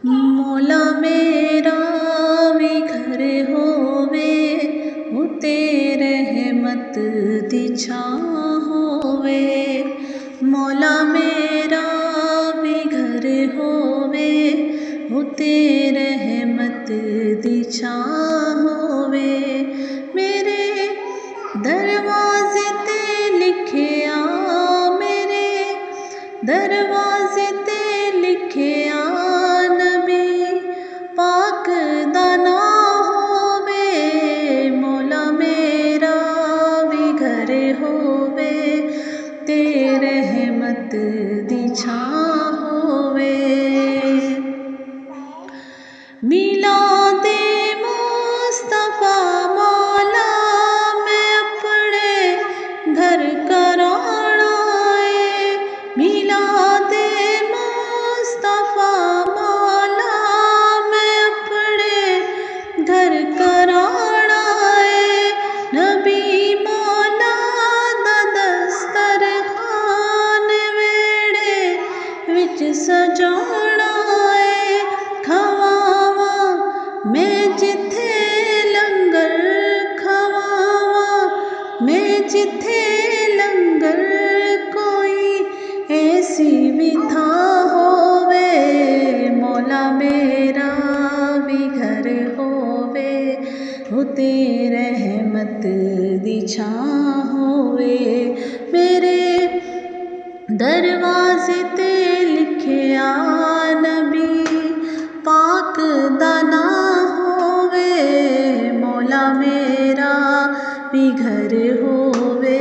مولا میرا بھی گھر ہووے اُتے رحمت دی چھاں ہووے مولا میرا بھی گھر ہووے اُتے رحمت دی چھاں ہووے میرے دروازے تے لکھیا میرے دروازے تے لکھیا نبی پاک دا نام ہووے مولا میرا بھی گھر ہووے تے رحمت دی چھاں ہووے میلاد مصطفیٰ مولا میں اپنے گھر کرانا ہے میلاد مصطفیٰ مولا میں اپنے گھر کرانا ہے نبی مولا دا دسترخوان ویڑے وچ سجانا ہے کھواواں میں جتھے لنگر کھواواں میں جتھے لنگر کوئی ایسی بھی تھاں ہووے مولا میرا بھی گھر ہووے اُتے رحمت دی چھاں ہووے میرے دروازے تے لکھیا نبی پاک دا نام ہووے مولا میرا بھی گھر ہووے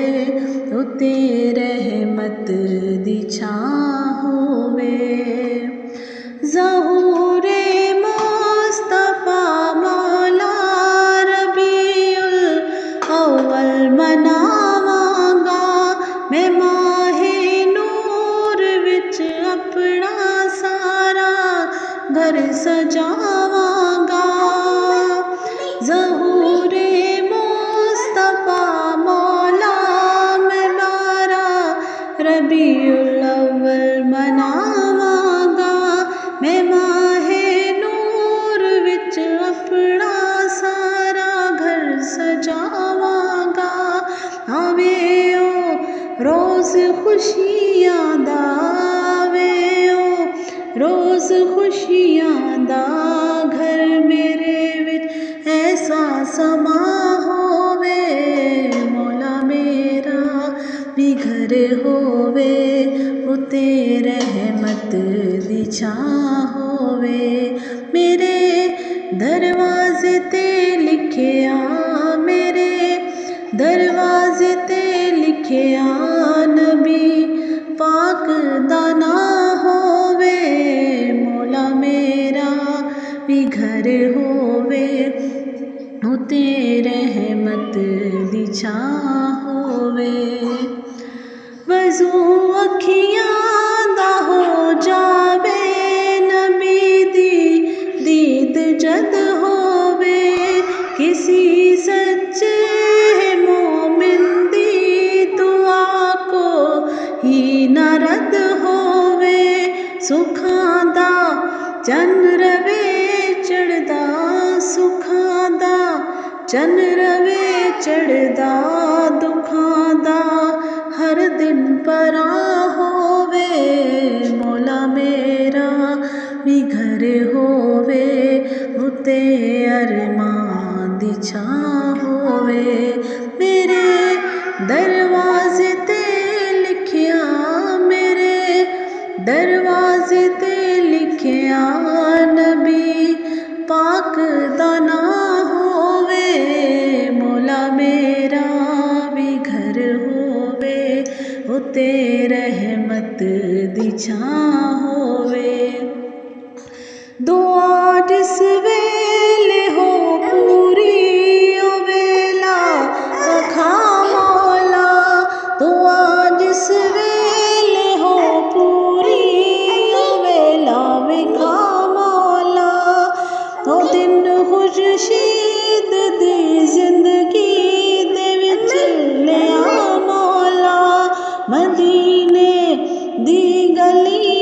اُتے رحمت دی چھاں ہووے ظہور مصطفیٰ مولا ربیع الاول مناواں گا میں ماہ نور وچ اپنا سارا گھر سجاواں گا ظہور مصطفیٰ مولا میں 12 ربیع الاول مناواں گا میں ماہ نور وچ اپنا سارا گھر سجاواں گا آوے او روز خوشیاں دا آوے او روز خوشیاں دا گھر میرے وچ ایسا سما ہووے مولا میرا بھی گھر ہووے اُتے رحمت دی چھاں ہووے میرے دروازے تے لکھیا میرے دروازے تے لکھیا نبی پاک دا نام ہووے مولا میرا بھی گھر ہووے اُتے رحمت دی چھاں ہووے وضو اکھیاں دا ہو جاوے نبی دی دید جد ہووے کسی سچے مومن دی دعا کو ہی نہ رد ہووے سکھاں دا چن روے چڑھدا سکھاں دا چن روے چڑھدا دکھاں دا ہر دن پراں ہووے مولا میرا بھی گھر ہووے اُتے ارمان دی چھاں ہووے میرے دروازے تے لکھیا میرے دروازے تے لکھیا نبی پاک دا نام ہووے مولا میرا بھی گھر ہووے اُتے رحمت دی چھاں ہووے دعا جس ویلے ہو پوری او ویلا وکھا مولا دعا جس ویلے ہو پوری او ویلا وکھا مولا او دن خورشید دی زندگی دے وچ لیا مولا مدینے دی گلی